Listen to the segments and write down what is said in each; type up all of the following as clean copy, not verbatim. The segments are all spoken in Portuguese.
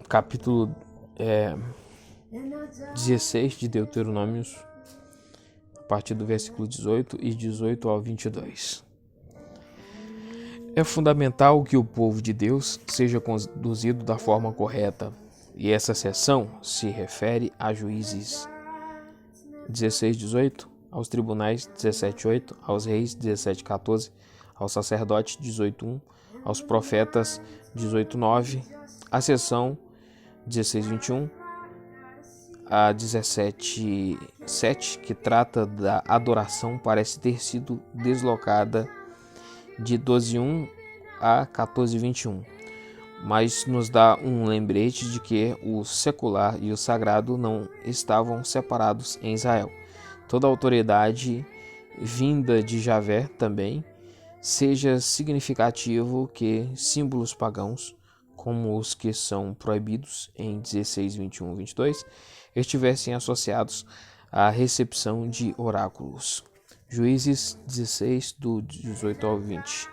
capítulo 16 de Deuteronômios, a partir do versículo 18 e 18 ao 22. É fundamental que o povo de Deus seja conduzido da forma correta, e essa seção se refere a Juízes 16:18, aos tribunais 17:8, aos reis 17:14, aos sacerdotes 18:1, aos profetas 18:9, a seção 16:21, a 17:7, que trata da adoração, parece ter sido deslocada de 12:1 a 14:21, mas nos dá um lembrete de que o secular e o sagrado não estavam separados em Israel. Toda autoridade vinda de Javé também, seja significativo que símbolos pagãos, como os que são proibidos em 16:21-22, estivessem associados à recepção de oráculos. Juízes 16, do 18 ao 20.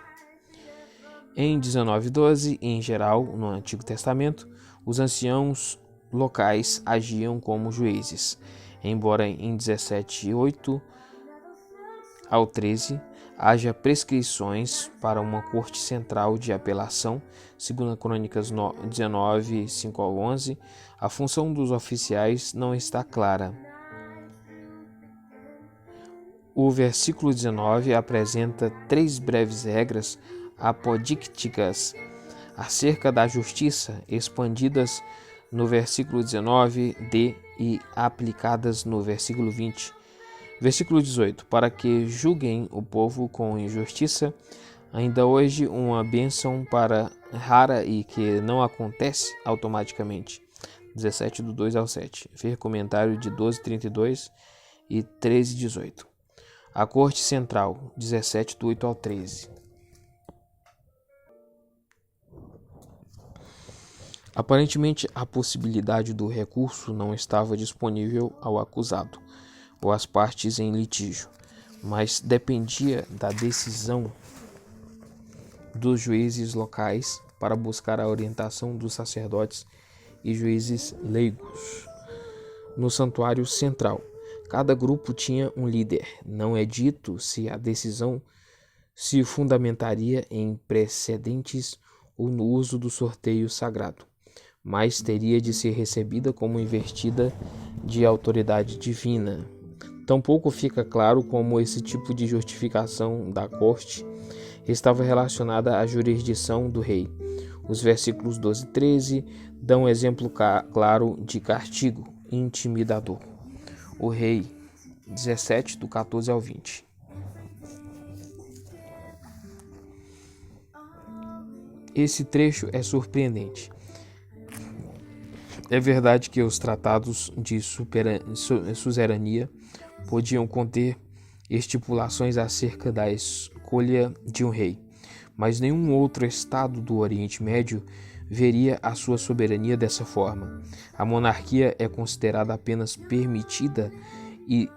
Em 19:12, em geral, no Antigo Testamento, os anciãos locais agiam como juízes, embora em 17:8 ao 13 haja prescrições para uma corte central de apelação. Segundo Crônicas 19, 5 ao 11, a função dos oficiais não está clara. O versículo 19 apresenta 3 breves regras apodícticas acerca da justiça, expandidas no versículo 19d e aplicadas no versículo 20. Versículo 18: para que julguem o povo com injustiça, ainda hoje uma bênção rara e que não acontece automaticamente. 17, do 2 ao 7. Ver comentário de 12:32 e 13:18. A Corte Central, 17, do 8 ao 13. Aparentemente, a possibilidade do recurso não estava disponível ao acusado ou às partes em litígio, mas dependia da decisão dos juízes locais para buscar a orientação dos sacerdotes e juízes leigos. No santuário central, cada grupo tinha um líder. Não é dito se a decisão se fundamentaria em precedentes ou no uso do sorteio sagrado, mas teria de ser recebida como investida de autoridade divina. Tampouco fica claro como esse tipo de justificação da corte estava relacionada à jurisdição do rei. Os versículos 12 e 13 dão um exemplo claro de castigo intimidador. O rei, 17, do 14 ao 20. Esse trecho é surpreendente. É verdade que os tratados de suzerania podiam conter estipulações acerca da escolha de um rei, mas nenhum outro estado do Oriente Médio veria a sua soberania dessa forma. A monarquia é considerada apenas permitida e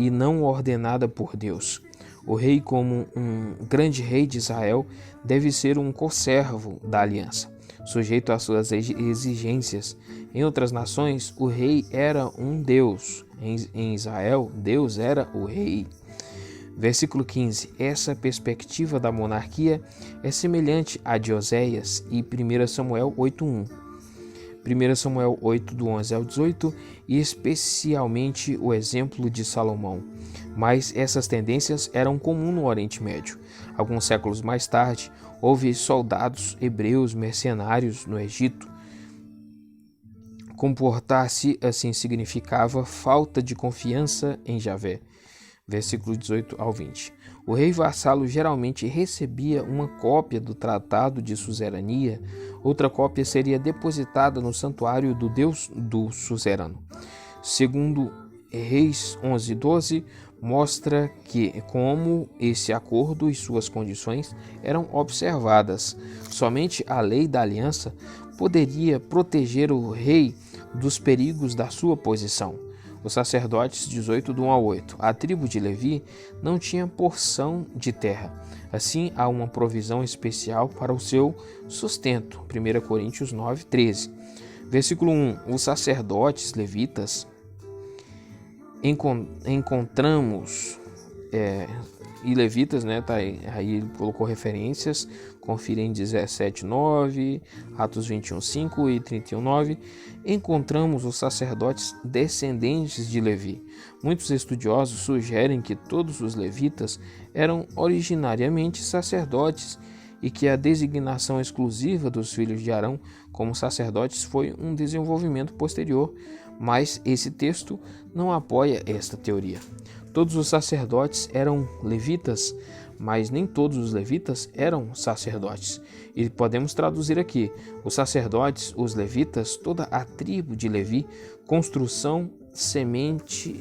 não ordenada por Deus. O rei, como um grande rei de Israel, deve ser um conservo da aliança, sujeito às suas exigências. Em outras nações, o rei era um deus. Em Israel, Deus era o rei. Versículo 15. Essa perspectiva da monarquia é semelhante à de Oséias e 1 Samuel 8:1. 1 Samuel 8, do 11 ao 18, e especialmente o exemplo de Salomão. Mas essas tendências eram comuns no Oriente Médio. Alguns séculos mais tarde, houve soldados hebreus mercenários no Egito. Comportar-se assim significava falta de confiança em Javé. Versículo 18 ao 20. O rei vassalo geralmente recebia uma cópia do tratado de suzerania. Outra cópia seria depositada no santuário do deus do suzerano. Segundo Reis 11:12, mostra que como esse acordo e suas condições eram observadas. Somente a lei da aliança poderia proteger o rei dos perigos da sua posição. Os sacerdotes, 18, do 1 ao 8. A tribo de Levi não tinha porção de terra. Assim, há uma provisão especial para o seu sustento. 1 Coríntios 9, 13. Versículo 1. Os sacerdotes levitas encontramos... e levitas, né, tá aí ele colocou referências, confira em 17:9, Atos 21:5 e 31:9. Encontramos os sacerdotes descendentes de Levi. Muitos estudiosos sugerem que todos os levitas eram originariamente sacerdotes e que a designação exclusiva dos filhos de Arão como sacerdotes foi um desenvolvimento posterior, mas esse texto não apoia esta teoria. Todos os sacerdotes eram levitas, mas nem todos os levitas eram sacerdotes. E podemos traduzir aqui: os sacerdotes, os levitas, toda a tribo de Levi, construção semelhante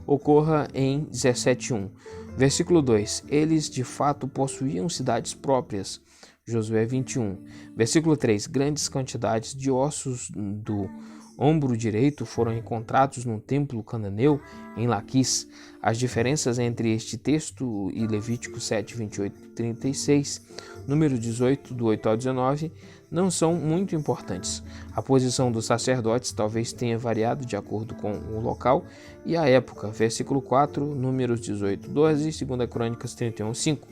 ocorra em 17:1. Versículo 2: eles de fato possuíam cidades próprias. Josué 21. Versículo 3: grandes quantidades de ossos do ombro direito foram encontrados no templo cananeu em Laquis. As diferenças entre este texto e Levítico 7, 28 e 36, número 18, do 8 ao 19, não são muito importantes. A posição dos sacerdotes talvez tenha variado de acordo com o local e a época. Versículo 4, números 18, 12 e 2 Crônicas 31, 5.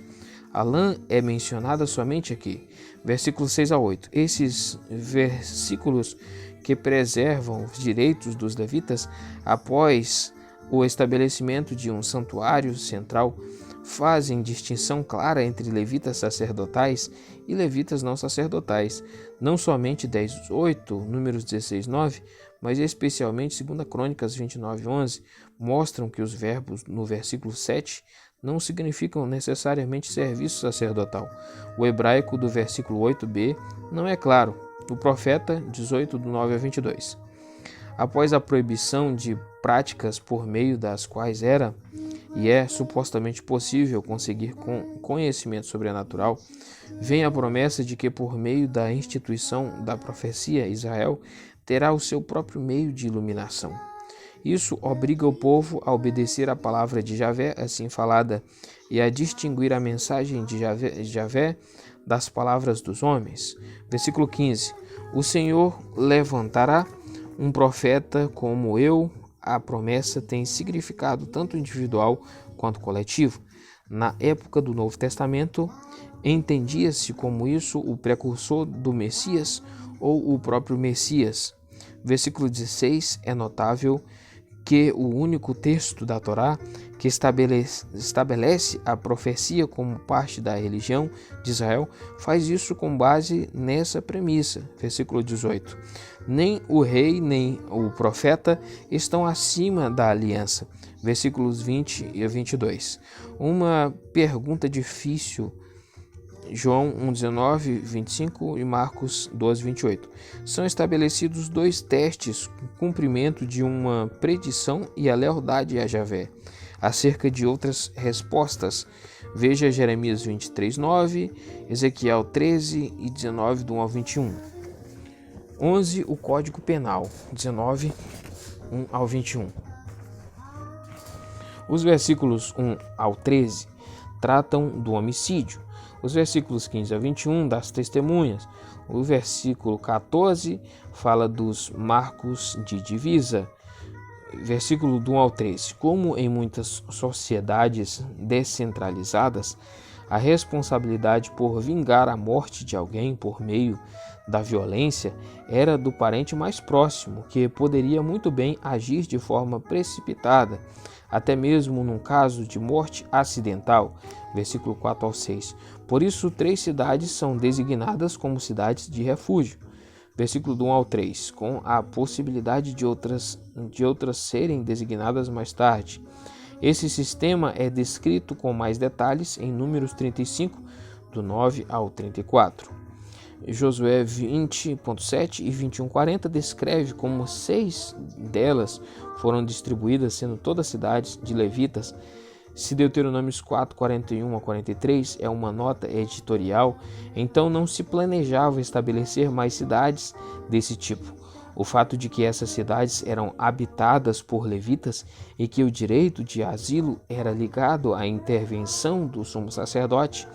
A lã é mencionada somente aqui. Versículos 6 a 8. Esses versículos que preservam os direitos dos levitas após o estabelecimento de um santuário central fazem distinção clara entre levitas sacerdotais e levitas não sacerdotais. Não somente 10:8, números 16:9, mas especialmente 2 Crônicas 29:11 mostram que os verbos no versículo 7 não significam necessariamente serviço sacerdotal. O hebraico do versículo 8b não é claro. O profeta 18, do 9 a 22. Após a proibição de práticas por meio das quais era e é supostamente possível conseguir conhecimento sobrenatural, vem a promessa de que por meio da instituição da profecia, Israel terá o seu próprio meio de iluminação. Isso obriga o povo a obedecer à palavra de Javé, assim falada, e a distinguir a mensagem de Javé das palavras dos homens. Versículo 15. O Senhor levantará um profeta como eu. A promessa tem significado tanto individual quanto coletivo. Na época do Novo Testamento, entendia-se como isso o precursor do Messias ou o próprio Messias. Versículo 16 é notável que o único texto da Torá que estabelece a profecia como parte da religião de Israel faz isso com base nessa premissa. Versículo 18. Nem o rei nem o profeta estão acima da aliança. Versículos 20 e 22. Uma pergunta difícil. João 1,19, 25 e Marcos 12, 28. São estabelecidos dois testes, o cumprimento de uma predição e a lealdade a Javé. Acerca de outras respostas, veja Jeremias 23, 9, Ezequiel 13 e 19, do 1 ao 21. 11. O Código Penal, 19, 1 ao 21. Os versículos 1 ao 13 tratam do homicídio. Os versículos 15 a 21 das testemunhas. O versículo 14 fala dos marcos de divisa. Versículo do 1 ao 13. Como em muitas sociedades descentralizadas, a responsabilidade por vingar a morte de alguém por meio da violência era do parente mais próximo, que poderia muito bem agir de forma precipitada, até mesmo num caso de morte acidental. Versículo 4 ao 6. Por isso, 3 cidades são designadas como cidades de refúgio. Versículo do 1 ao 3. Com a possibilidade de outras serem designadas mais tarde. Esse sistema é descrito com mais detalhes em Números 35, do 9 ao 34. Josué 20.7 e 21.40 descreve como 6 delas foram distribuídas, sendo todas cidades de levitas. Se Deuteronômios 4, 41 a 43 é uma nota editorial, então não se planejava estabelecer mais cidades desse tipo. O fato de que essas cidades eram habitadas por levitas e que o direito de asilo era ligado à intervenção do sumo sacerdote,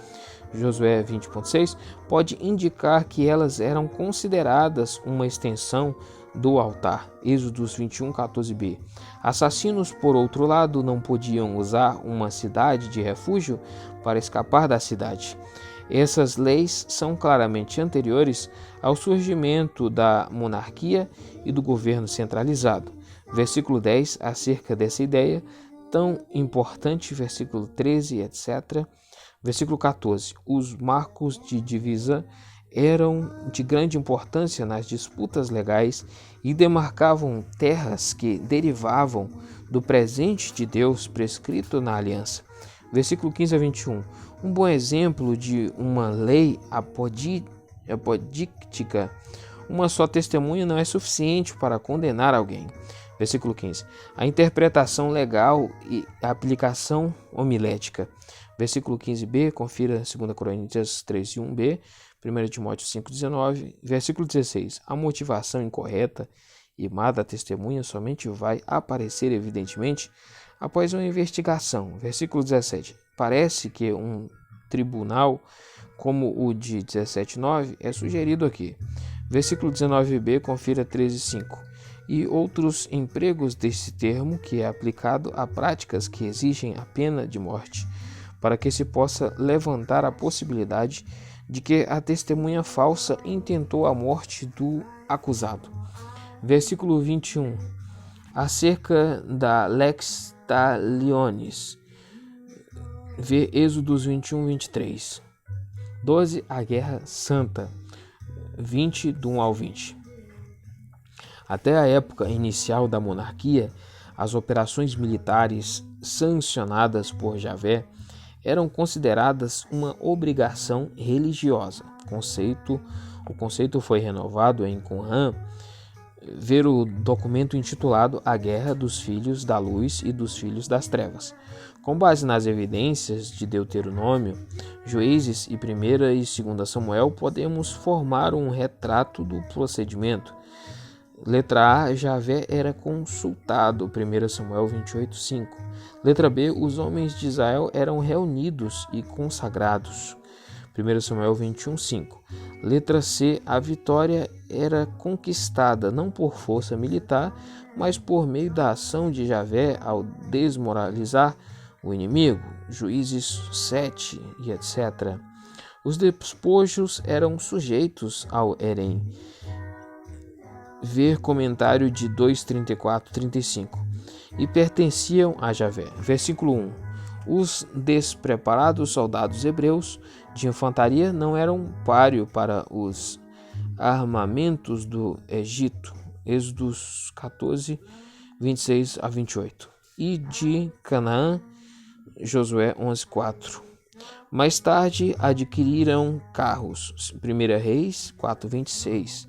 Josué 20.6, pode indicar que elas eram consideradas uma extensão do altar, Êxodos 21:14b. Assassinos, por outro lado, não podiam usar uma cidade de refúgio para escapar da cidade. Essas leis são claramente anteriores ao surgimento da monarquia e do governo centralizado. Versículo 10, acerca dessa ideia tão importante, versículo 13, etc. Versículo 14, os marcos de divisa eram de grande importância nas disputas legais e demarcavam terras que derivavam do presente de Deus prescrito na aliança. Versículo 15 a 21. Um bom exemplo de uma lei apodíctica. Uma só testemunha não é suficiente para condenar alguém. Versículo 15. A interpretação legal e a aplicação homilética. Versículo 15b, confira 2 Coríntios 3:1b, 1 Timóteo 5:19. Versículo 16. A motivação incorreta e má da testemunha somente vai aparecer evidentemente após uma investigação. Versículo 17. Parece que um tribunal como o de 17:9 é sugerido aqui. Versículo 19b, confira 13:5. E outros empregos desse termo, que é aplicado a práticas que exigem a pena de morte, para que se possa levantar a possibilidade de que a testemunha falsa intentou a morte do acusado. Versículo 21. Acerca da lex talionis. Vê Êxodos 21:23. 12. A Guerra Santa. 20, do 1 ao 20. Até a época inicial da monarquia, as operações militares sancionadas por Javé eram consideradas uma obrigação religiosa. O conceito foi renovado em Qumran. Ver o documento intitulado A Guerra dos Filhos da Luz e dos Filhos das Trevas. Com base nas evidências de Deuteronômio, Juízes e 1 e 2 Samuel, podemos formar um retrato do procedimento. Letra A, Javé era consultado, 1 Samuel 28:5. Letra B, os homens de Israel eram reunidos e consagrados, 1 Samuel 21:5. Letra C, a vitória era conquistada não por força militar, mas por meio da ação de Javé ao desmoralizar o inimigo, Juízes 7 e etc. Os despojos eram sujeitos ao herém. Ver comentário de 2:34-35. E pertenciam a Javé. Versículo 1. Os despreparados soldados hebreus de infantaria não eram páreo para os armamentos do Egito. Êxodos 14:26 a 28. E de Canaã, Josué 11:4. Mais tarde adquiriram carros. 1 Reis 4:26.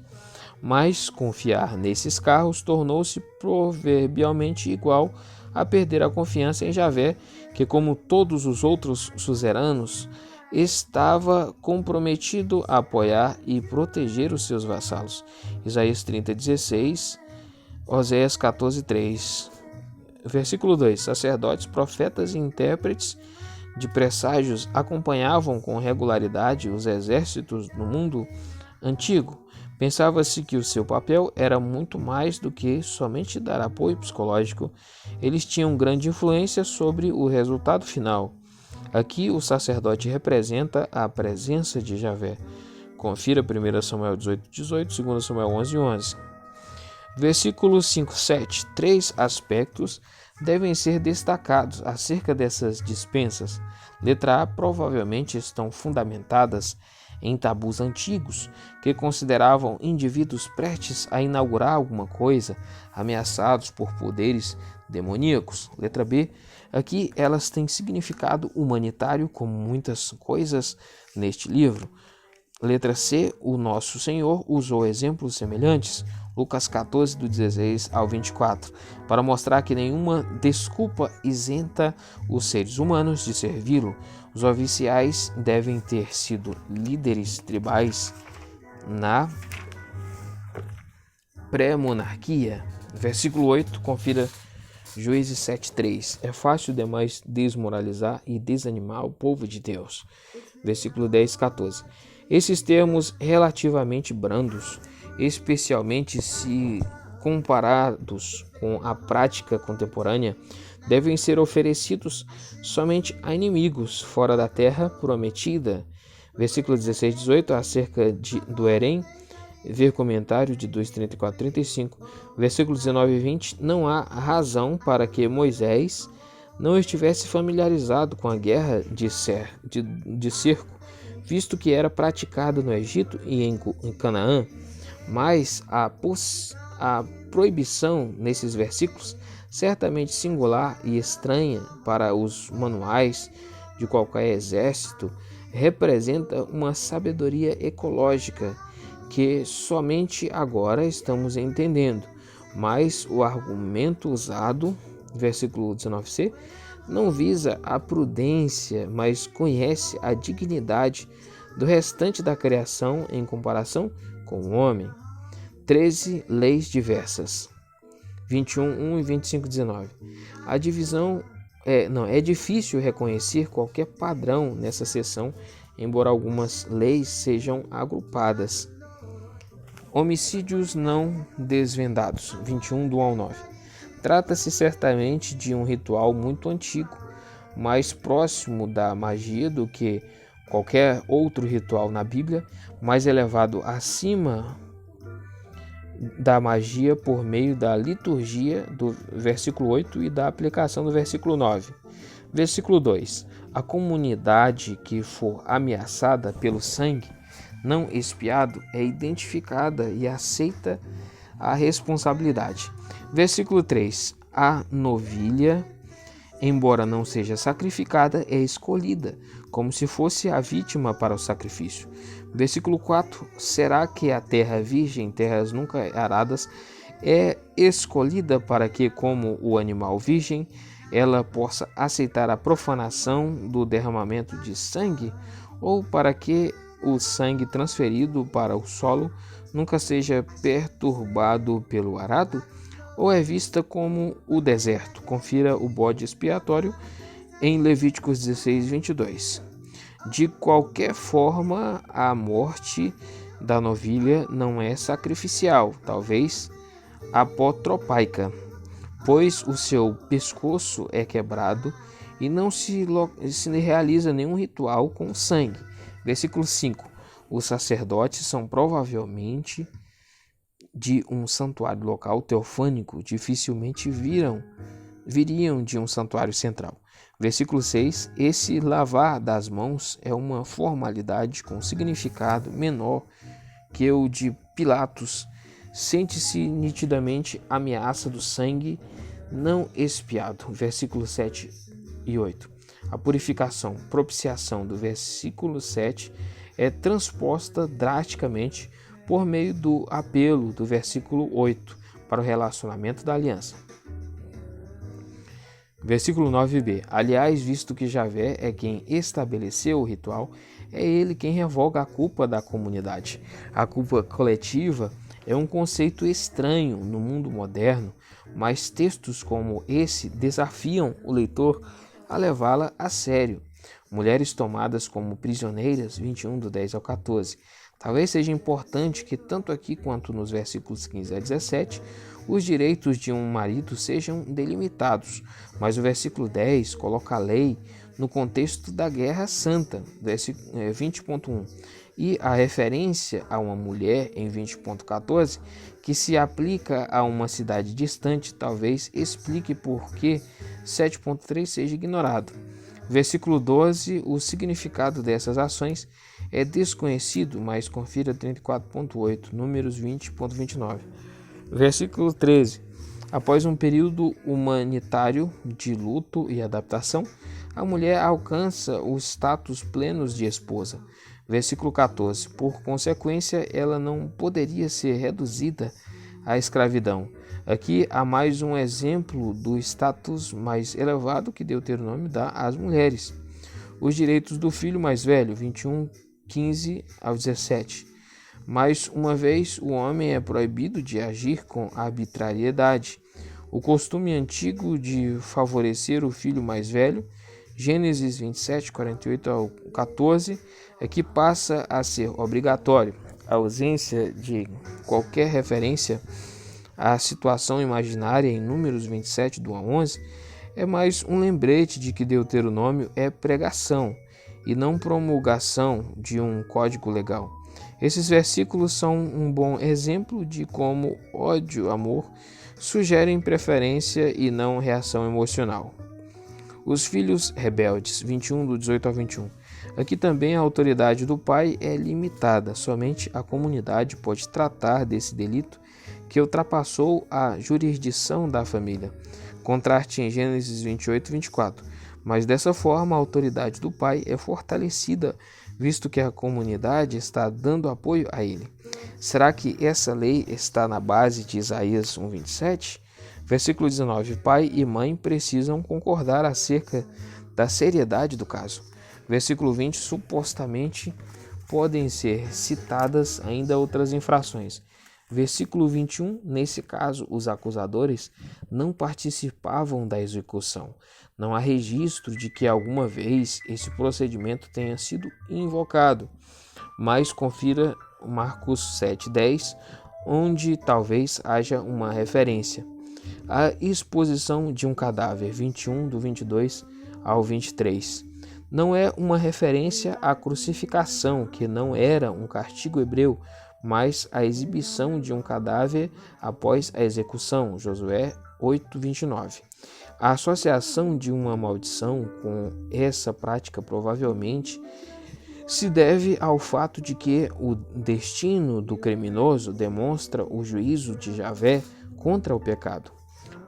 Mas confiar nesses carros tornou-se proverbialmente igual a perder a confiança em Javé, que, como todos os outros suzeranos, estava comprometido a apoiar e proteger os seus vassalos. Isaías 30:16, Oséias 14:3. Versículo 2. Sacerdotes, profetas e intérpretes de presságios acompanhavam com regularidade os exércitos no mundo antigo. Pensava-se que o seu papel era muito mais do que somente dar apoio psicológico. Eles tinham grande influência sobre o resultado final. Aqui o sacerdote representa a presença de Javé. Confira 1 Samuel 18:18, 2 Samuel 11:11. Versículos 5-7. 3 aspectos devem ser destacados acerca dessas dispensas. Letra A, provavelmente estão fundamentadas em tabus antigos que consideravam indivíduos prestes a inaugurar alguma coisa, ameaçados por poderes demoníacos. Letra B, aqui elas têm significado humanitário, como muitas coisas neste livro. Letra C, o nosso Senhor usou exemplos semelhantes, Lucas 14, do 16 ao 24, para mostrar que nenhuma desculpa isenta os seres humanos de servi-lo. Os oficiais devem ter sido líderes tribais na pré-monarquia. Versículo 8, confira Juízes 7:3. É fácil demais desmoralizar e desanimar o povo de Deus. Versículo 10:14. Esses termos relativamente brandos, especialmente se comparados com a prática contemporânea, devem ser oferecidos somente a inimigos fora da terra prometida. Versículo 16-18, acerca do Herém, ver comentário de 2:34-35. Versículo 19 e 20, não há razão para que Moisés não estivesse familiarizado com a guerra de cerco, visto que era praticada no Egito e em Canaã, mas a proibição nesses versículos, certamente singular e estranha para os manuais de qualquer exército, representa uma sabedoria ecológica que somente agora estamos entendendo, mas o argumento usado, versículo 19c, não visa a prudência, mas conhece a dignidade do restante da criação em comparação com o homem. 13 leis diversas. 21:1 e 25:19. A divisão é difícil reconhecer qualquer padrão nessa seção, embora algumas leis sejam agrupadas. Homicídios não desvendados. 21 do 1 ao 9. Trata-se certamente de um ritual muito antigo, mais próximo da magia do que qualquer outro ritual na Bíblia, mais elevado acima da magia por meio da liturgia do versículo 8 e da aplicação do versículo 9. Versículo 2. A comunidade que for ameaçada pelo sangue não expiado é identificada e aceita a responsabilidade. Versículo 3. A novilha, embora não seja sacrificada, é escolhida, como se fosse a vítima para o sacrifício. Versículo 4. Será que a terra virgem, terras nunca aradas, é escolhida para que, como o animal virgem, ela possa aceitar a profanação do derramamento de sangue, ou para que o sangue transferido para o solo nunca seja perturbado pelo arado? Ou é vista como o deserto? Confira o bode expiatório em Levíticos 16:22. De qualquer forma, a morte da novilha não é sacrificial, talvez apotropaica, pois o seu pescoço é quebrado e não se realiza nenhum ritual com sangue. Versículo 5. Os sacerdotes são provavelmente de um santuário local teofânico, dificilmente viriam de um santuário central. Versículo 6. Esse lavar das mãos é uma formalidade com significado menor que o de Pilatos. Sente-se nitidamente a ameaça do sangue não expiado. Versículos 7 e 8. A purificação, propiciação do versículo 7 é transposta drasticamente por meio do apelo do versículo 8 para o relacionamento da aliança. Versículo 9b. Aliás, visto que Javé é quem estabeleceu o ritual, é ele quem revoga a culpa da comunidade. A culpa coletiva é um conceito estranho no mundo moderno, mas textos como esse desafiam o leitor a levá-la a sério. Mulheres tomadas como prisioneiras, 21 do 10 ao 14. Talvez seja importante que tanto aqui quanto nos versículos 15 a 17, os direitos de um marido sejam delimitados, mas o versículo 10 coloca a lei no contexto da Guerra Santa, 20.1, e a referência a uma mulher em 20.14, que se aplica a uma cidade distante, talvez explique por que 7.3 seja ignorado. Versículo 12, o significado dessas ações é desconhecido, mas confira 34.8, Números 20.29. Versículo 13. Após um período humanitário de luto e adaptação, a mulher alcança o status pleno de esposa. Versículo 14. Por consequência, ela não poderia ser reduzida à escravidão. Aqui há mais um exemplo do status mais elevado que Deuteronômio dá às mulheres. Os direitos do filho mais velho, 21:15 ao 17. Mais uma vez, o homem é proibido de agir com arbitrariedade. O costume antigo de favorecer o filho mais velho, Gênesis 27, 48 ao 14, é que passa a ser obrigatório. A ausência de qualquer referência à situação imaginária em Números 27, do 1 a 11, é mais um lembrete de que Deuteronômio é pregação e não promulgação de um código legal. Esses versículos são um bom exemplo de como ódio e amor sugerem preferência e não reação emocional. Os filhos rebeldes, 21, do 18 ao 21. Aqui também a autoridade do pai é limitada, somente a comunidade pode tratar desse delito que ultrapassou a jurisdição da família. Contraste em Gênesis 28, 24. Mas dessa forma a autoridade do pai é fortalecida, visto que a comunidade está dando apoio a ele. Será que essa lei está na base de Isaías 1:27? Versículo 19. Pai e mãe precisam concordar acerca da seriedade do caso. Versículo 20. Supostamente podem ser citadas ainda outras infrações. Versículo 21. Nesse caso, os acusadores não participavam da execução. Não há registro de que alguma vez esse procedimento tenha sido invocado, mas confira Marcos 7:10, onde talvez haja uma referência. A exposição de um cadáver, 21, do 22 ao 23. Não é uma referência à crucificação, que não era um castigo hebreu, mas a exibição de um cadáver após a execução, Josué 8:29. A associação de uma maldição com essa prática provavelmente se deve ao fato de que o destino do criminoso demonstra o juízo de Javé contra o pecado.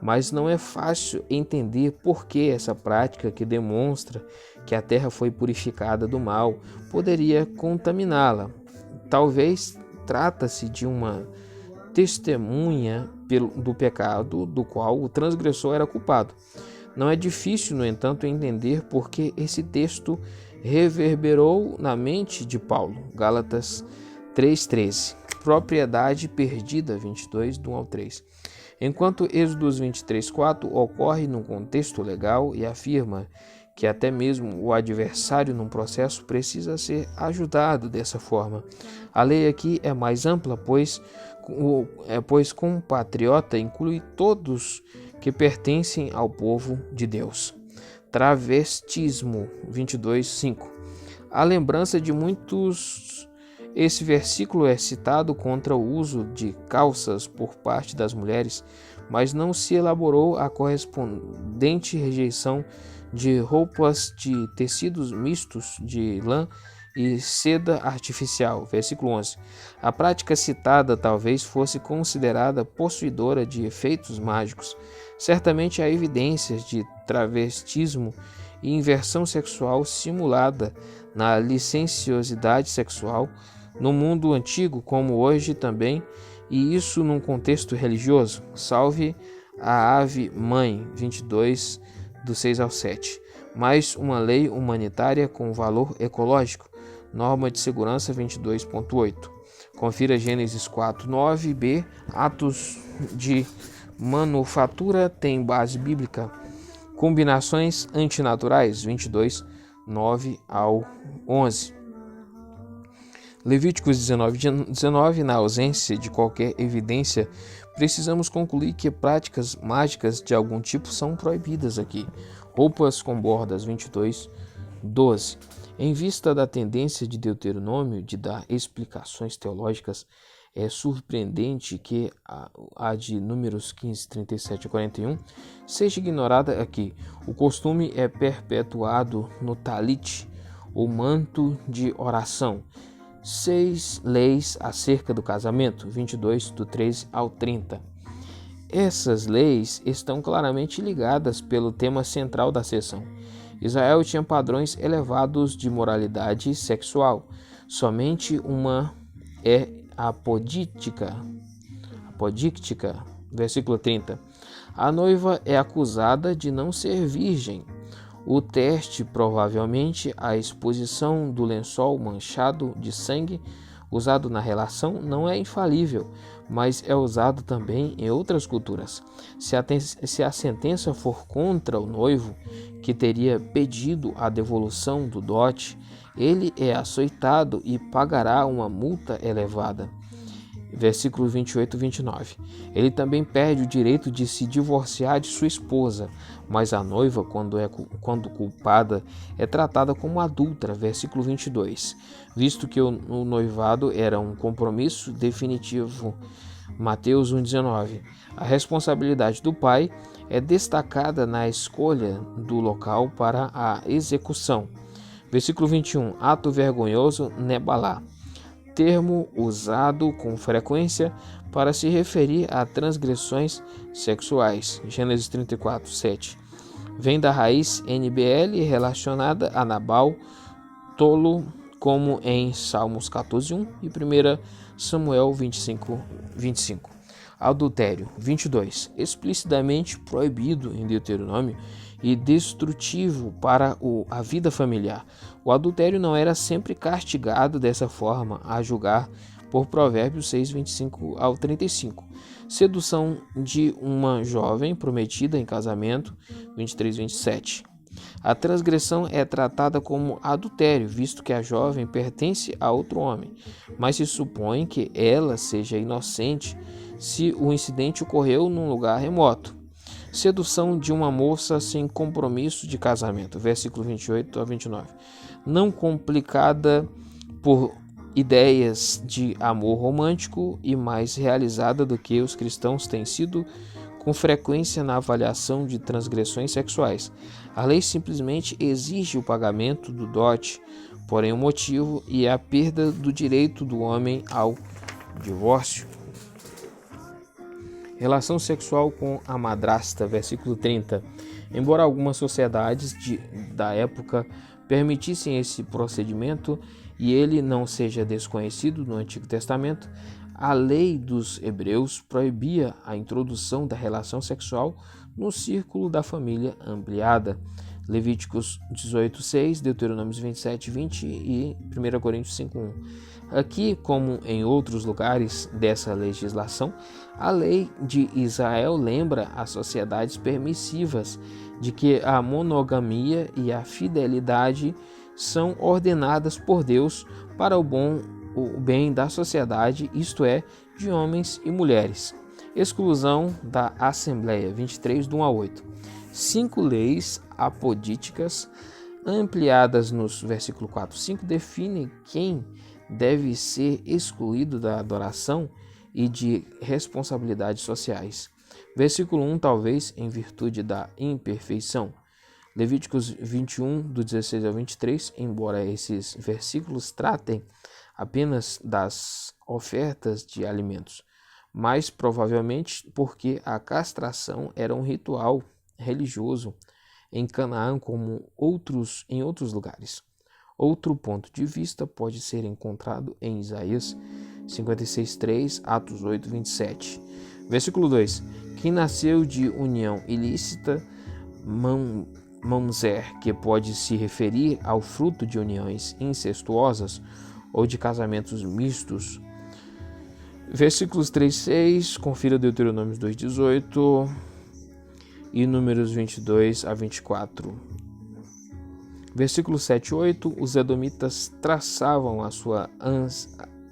Mas não é fácil entender por que essa prática, que demonstra que a terra foi purificada do mal, poderia contaminá-la. Talvez trata-se de uma testemunha do pecado do qual o transgressor era culpado. Não é difícil, no entanto, entender por que esse texto reverberou na mente de Paulo. Gálatas 3:13. Propriedade perdida, 22, do 1 ao 3. Enquanto Êxodo 23:4 ocorre num contexto legal e afirma que até mesmo o adversário num processo precisa ser ajudado dessa forma. A lei aqui é mais ampla, pois compatriota inclui todos que pertencem ao povo de Deus. Travestismo, 22:5. A lembrança de muitos, esse versículo é citado contra o uso de calças por parte das mulheres, mas não se elaborou a correspondente rejeição de roupas de tecidos mistos de lã e seda artificial. Versículo 11. A prática citada talvez fosse considerada possuidora de efeitos mágicos. Certamente há evidências de travestismo e inversão sexual simulada na licenciosidade sexual no mundo antigo como hoje também, e isso num contexto religioso. Salve a Ave Mãe, 22, do 6 ao 7. Mais uma lei humanitária com valor ecológico. Norma de segurança 22.8. Confira Gênesis 4:9b. Atos de manufatura tem base bíblica. Combinações antinaturais 22:9 ao 11. Levíticos 19:19. Na ausência de qualquer evidência, precisamos concluir que práticas mágicas de algum tipo são proibidas aqui. Roupas com bordas 22:12. Em vista da tendência de Deuteronômio de dar explicações teológicas, é surpreendente que a de Números 15, 37 a 41 seja ignorada aqui. O costume é perpetuado no talit, o manto de oração. 6 leis acerca do casamento, 22, do 13 ao 30. Essas leis estão claramente ligadas pelo tema central da sessão. Israel tinha padrões elevados de moralidade sexual. Somente uma é apodíctica. Versículo 30. A noiva é acusada de não ser virgem. O teste, provavelmente, a exposição do lençol manchado de sangue usado na relação não é infalível, mas é usado também em outras culturas. Se a sentença for contra o noivo, que teria pedido a devolução do dote, ele é açoitado e pagará uma multa elevada. Versículo 28 e 29. Ele também perde o direito de se divorciar de sua esposa, mas a noiva, quando culpada, é tratada como adúltera. Versículo 22. Visto que o noivado era um compromisso definitivo. Mateus 1,19. A responsabilidade do pai é destacada na escolha do local para a execução. Versículo 21. Ato vergonhoso, Nebalá. Termo usado com frequência para se referir a transgressões sexuais. Gênesis 34, 7. Vem da raiz NBL relacionada a Nabal, tolo, como em Salmos 14, 1 e 1 Samuel 25, 25. Adultério 22. Explicitamente proibido em Deuteronômio e destrutivo para a vida familiar. O adultério não era sempre castigado dessa forma, a julgar por Provérbios 6, 25 ao 35. Sedução de uma jovem prometida em casamento, 23, 27. A transgressão é tratada como adultério, visto que a jovem pertence a outro homem, mas se supõe que ela seja inocente se o incidente ocorreu num lugar remoto. Sedução de uma moça sem compromisso de casamento, versículo 28 a 29. Não complicada por ideias de amor romântico e mais realizada do que os cristãos têm sido com frequência na avaliação de transgressões sexuais. A lei simplesmente exige o pagamento do dote, porém o motivo é a perda do direito do homem ao divórcio. Relação sexual com a madrasta, versículo 30. Embora algumas sociedades da época permitissem esse procedimento e ele não seja desconhecido no Antigo Testamento, a lei dos hebreus proibia a introdução da relação sexual no círculo da família ampliada. Levíticos 18:6, Deuteronômios 27:20 e 1 Coríntios 5:1. Aqui, como em outros lugares dessa legislação, a lei de Israel lembra as sociedades permissivas de que a monogamia e a fidelidade são ordenadas por Deus para o bem da sociedade, isto é, de homens e mulheres. Exclusão da Assembleia, 23, do 1 a 8. 5 leis apodíticas ampliadas nos versículo 4 e 5 definem quem deve ser excluído da adoração e de responsabilidades sociais. Versículo 1, talvez em virtude da imperfeição. Levíticos 21, do 16 ao 23, embora esses versículos tratem apenas das ofertas de alimentos, mas provavelmente porque a castração era um ritual religioso em Canaã como em outros lugares. Outro ponto de vista pode ser encontrado em Isaías 56:3, Atos 8:27. Versículo 2. Quem nasceu de união ilícita, mamzer, que pode se referir ao fruto de uniões incestuosas ou de casamentos mistos. Versículos 3:6, confira Deuteronômio 2:18 e Números 22 a 24. Versículo 7 e 8, os edomitas traçavam a sua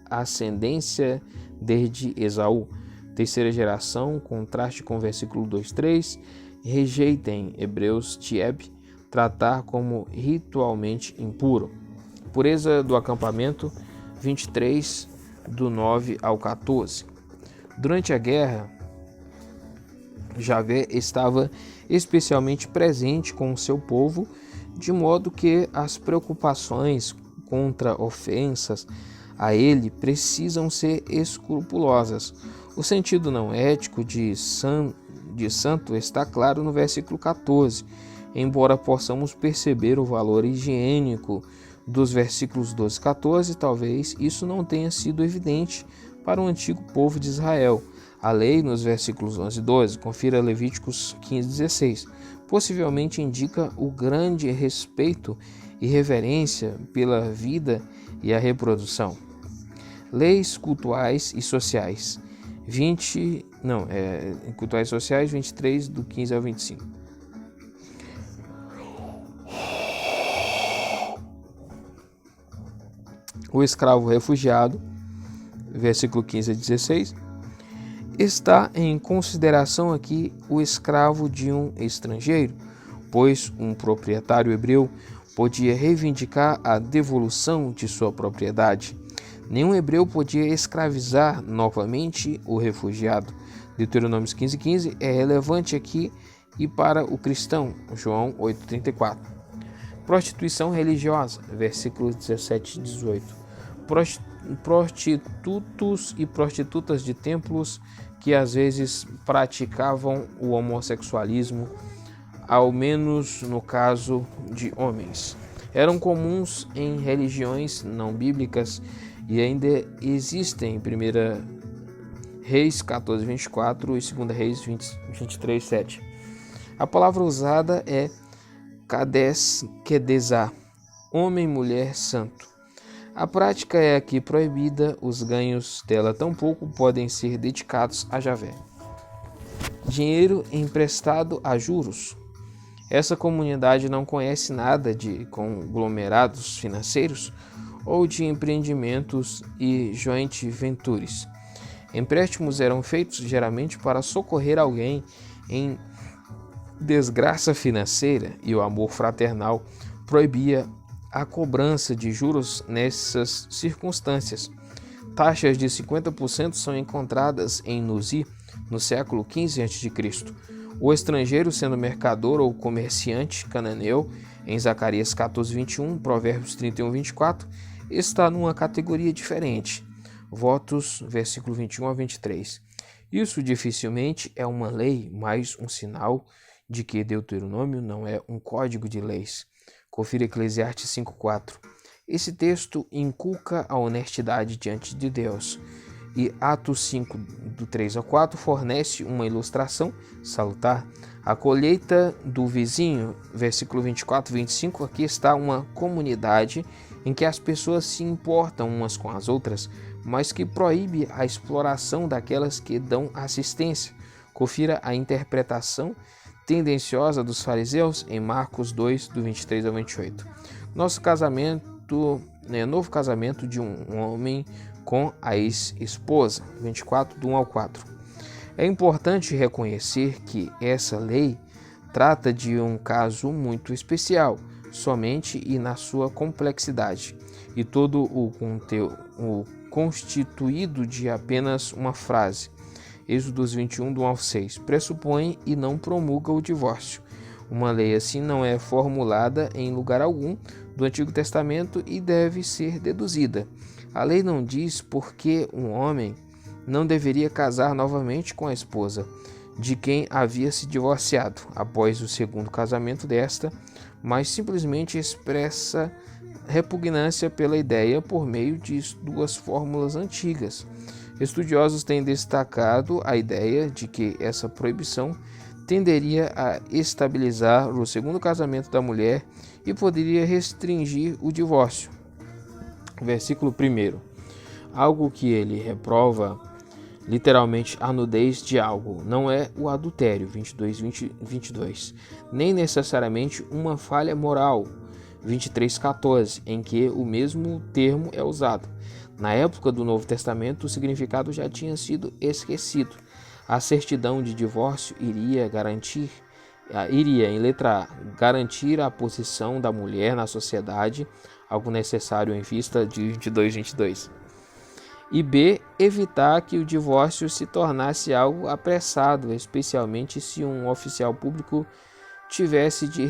ascendência desde Esaú, terceira geração, contraste com o versículo 2:3, rejeitem Hebreus Tieb, tratar como ritualmente impuro. Pureza do acampamento, 23, do 9 ao 14. Durante a guerra, Javé estava especialmente presente com o seu povo, de modo que as preocupações contra ofensas a ele precisam ser escrupulosas. O sentido não ético de santo está claro no versículo 14, embora possamos perceber o valor higiênico dos versículos 12 e 14, talvez isso não tenha sido evidente para o antigo povo de Israel. A lei, nos versículos 11 e 12, confira Levíticos 15:16, possivelmente indica o grande respeito e reverência pela vida e a reprodução. Leis cultuais e sociais. Cultuais e sociais, 23, do 15 ao 25. O escravo refugiado, versículo 15 a 16. Está em consideração aqui o escravo de um estrangeiro, pois um proprietário hebreu podia reivindicar a devolução de sua propriedade. Nenhum hebreu podia escravizar novamente o refugiado. Deuteronômio 15:15 é relevante aqui e para o cristão. João 8:34. Prostituição religiosa, versículos 17 e 18. Prostitutos e prostitutas de templos que às vezes praticavam o homossexualismo, ao menos no caso de homens. Eram comuns em religiões não bíblicas e ainda existem em 1 Reis 14:24 e 2 Reis 23:7. A palavra usada é Kades Kedesá, homem, mulher, santo. A prática é aqui proibida, os ganhos dela tampouco podem ser dedicados a Javé. Dinheiro emprestado a juros. Essa comunidade não conhece nada de conglomerados financeiros ou de empreendimentos e joint ventures. Empréstimos eram feitos geralmente para socorrer alguém em desgraça financeira e o amor fraternal proibia a cobrança de juros nessas circunstâncias. Taxas de 50% são encontradas em Nuzi no século XV a.C. O estrangeiro, sendo mercador ou comerciante cananeu, em Zacarias 14:21, Provérbios 31:24, está numa categoria diferente. Votos, versículo 21 a 23. Isso dificilmente é uma lei, mas um sinal de que Deuteronômio não é um código de leis. Confira Eclesiastes 5:4. Esse texto inculca a honestidade diante de Deus. E Atos 5, do 3 ao 4, fornece uma ilustração salutar. A colheita do vizinho, versículo 24 e 25, aqui está uma comunidade em que as pessoas se importam umas com as outras, mas que proíbe a exploração daquelas que dão assistência. Confira a interpretação tendenciosa dos fariseus em Marcos 2, do 23 ao 28. Novo casamento de um homem com a ex-esposa, 24, do 1 ao 4. É importante reconhecer que essa lei trata de um caso muito especial, somente e na sua complexidade, e todo o constituído de apenas uma frase. Êxodo 21, do 1 ao 6, pressupõe e não promulga o divórcio. Uma lei assim não é formulada em lugar algum do Antigo Testamento e deve ser deduzida. A lei não diz por que um homem não deveria casar novamente com a esposa de quem havia se divorciado após o segundo casamento desta, mas simplesmente expressa repugnância pela ideia por meio de duas fórmulas antigas. Estudiosos têm destacado a ideia de que essa proibição tenderia a estabilizar o segundo casamento da mulher e poderia restringir o divórcio. Versículo 1. Algo que ele reprova, literalmente a nudez de algo, não é o adultério, 22, nem necessariamente uma falha moral, 23:14, em que o mesmo termo é usado. Na época do Novo Testamento, o significado já tinha sido esquecido. A certidão de divórcio iria, em letra A, garantir a posição da mulher na sociedade, algo necessário em vista de 22. E B, evitar que o divórcio se tornasse algo apressado, especialmente se um oficial público tivesse de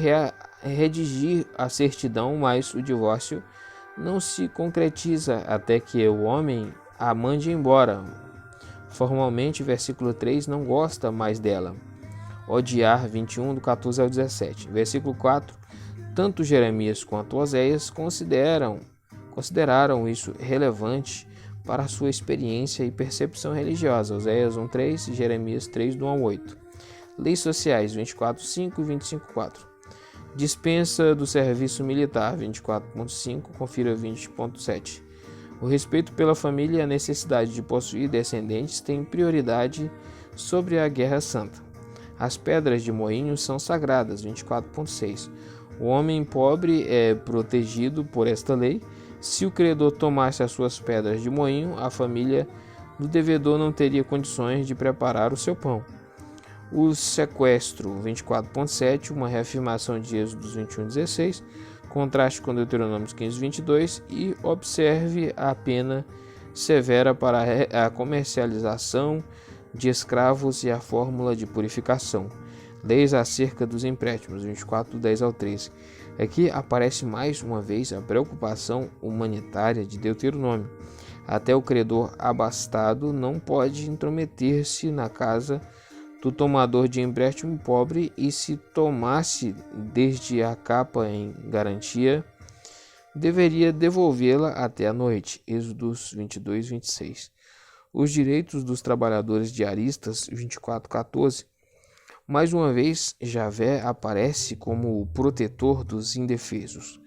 redigir a certidão, mas o divórcio não se concretiza até que o homem a mande embora. Formalmente, versículo 3, não gosta mais dela. Odiar, 21, do 14 ao 17. Versículo 4, tanto Jeremias quanto Oséias consideraram isso relevante para a sua experiência e percepção religiosa. Oséias 1:3 e Jeremias 3, do 1 ao 8. Leis sociais, 24:5 e 25:4. Dispensa do serviço militar, 24.5, confira 20.7. O respeito pela família e a necessidade de possuir descendentes têm prioridade sobre a guerra santa. As pedras de moinho são sagradas, 24.6. O homem pobre é protegido por esta lei. Se o credor tomasse as suas pedras de moinho, a família do devedor não teria condições de preparar o seu pão. O sequestro, 24.7, uma reafirmação de Êxodo 21.16, contraste com Deuteronômio 15.22 e observe a pena severa para a comercialização de escravos e a fórmula de purificação. Leis acerca dos empréstimos, 24.10 ao 13. Aqui aparece mais uma vez a preocupação humanitária de Deuteronômio. Até o credor abastado não pode intrometer-se na casa do tomador de empréstimo pobre, e se tomasse desde a capa em garantia, deveria devolvê-la até a noite. Êxodos 22:26. Os direitos dos trabalhadores diaristas, 24:14. Mais uma vez, Javé aparece como o protetor dos indefesos.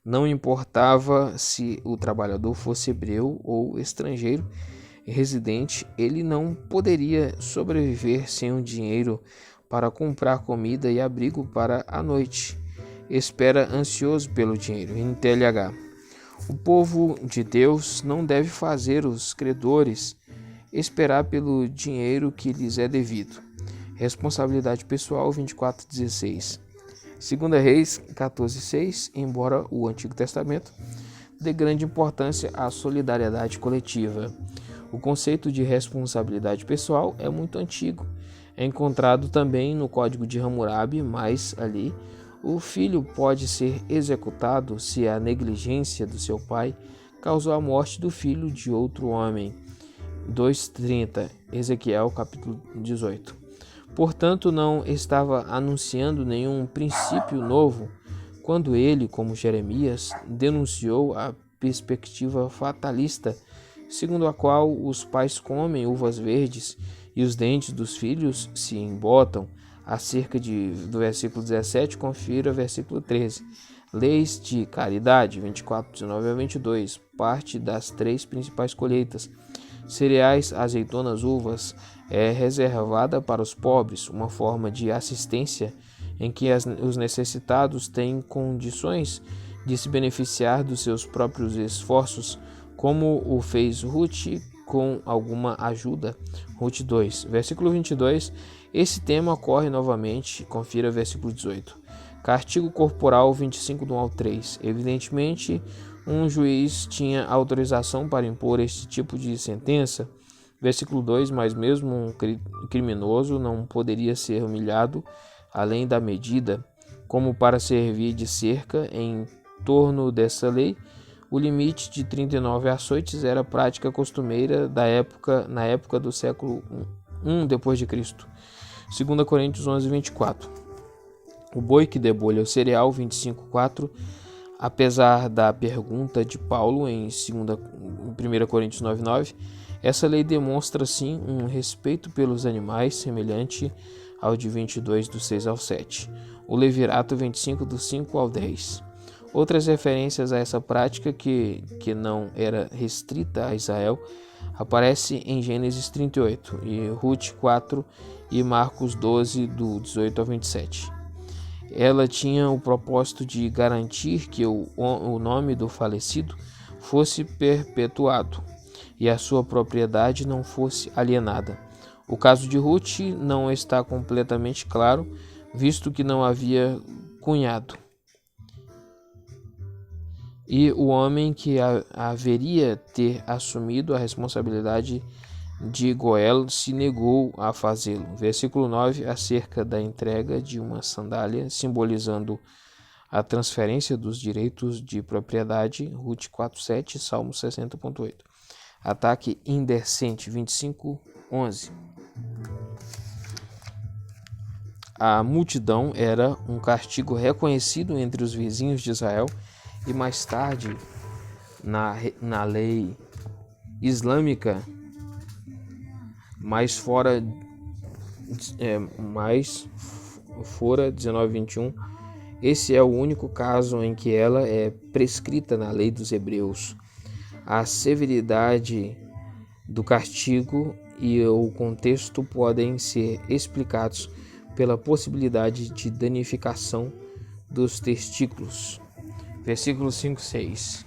Não importava se o trabalhador fosse hebreu ou estrangeiro residente, ele não poderia sobreviver sem um dinheiro para comprar comida e abrigo para a noite. Espera ansioso pelo dinheiro. NTLH. O povo de Deus não deve fazer os credores esperar pelo dinheiro que lhes é devido. Responsabilidade pessoal, 24:16. 2 Reis 14:6. Embora o Antigo Testamento dê grande importância à solidariedade coletiva, o conceito de responsabilidade pessoal é muito antigo. É encontrado também no Código de Hammurabi, mas ali o filho pode ser executado se a negligência do seu pai causou a morte do filho de outro homem. 2:30, Ezequiel capítulo 18. Portanto, não estava anunciando nenhum princípio novo quando ele, como Jeremias, denunciou a perspectiva fatalista segundo a qual os pais comem uvas verdes e os dentes dos filhos se embotam. Acerca do versículo 17, confira o versículo 13. Leis de caridade, 24:19 a 22, parte das 3 principais colheitas. Cereais, azeitonas, uvas, é reservada para os pobres, uma forma de assistência em que os necessitados têm condições de se beneficiar dos seus próprios esforços, como o fez Ruth com alguma ajuda. Ruth 2, versículo 22. Esse tema ocorre novamente, confira versículo 18. Castigo corporal, 25 do 1 ao 3. Evidentemente, um juiz tinha autorização para impor este tipo de sentença. Versículo 2, mas mesmo um criminoso não poderia ser humilhado além da medida, como para servir de cerca em torno dessa lei. O limite de 39 açoites era prática costumeira na época do século I depois de Cristo. 2 Coríntios 11:24. O boi que debulha o cereal, 25:4. Apesar da pergunta de Paulo em 1 Coríntios 9:9, essa lei demonstra sim um respeito pelos animais semelhante ao de 22 do 6 ao 7. O Levirato 25 do 5 ao 10. Outras referências a essa prática, que não era restrita a Israel, aparece em Gênesis 38, e Ruth 4 e Marcos 12, do 18 ao 27. Ela tinha o propósito de garantir que o nome do falecido fosse perpetuado e a sua propriedade não fosse alienada. O caso de Ruth não está completamente claro, visto que não havia cunhado. E o homem que haveria ter assumido a responsabilidade de Goel se negou a fazê-lo. Versículo 9, acerca da entrega de uma sandália, simbolizando a transferência dos direitos de propriedade, Ruth 4:7, Salmo 60:8. Ataque indecente, 25:11. A multidão era um castigo reconhecido entre os vizinhos de Israel, e mais tarde, na lei islâmica, mais fora 19:21, esse é o único caso em que ela é prescrita na lei dos hebreus. A severidade do castigo e o contexto podem ser explicados pela possibilidade de danificação dos testículos. Versículo 5, 6.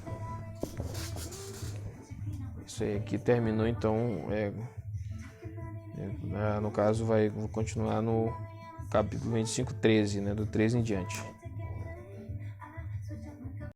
Isso aí aqui terminou, então, no caso, vai continuar no capítulo 25, 13, né, do 13 em diante.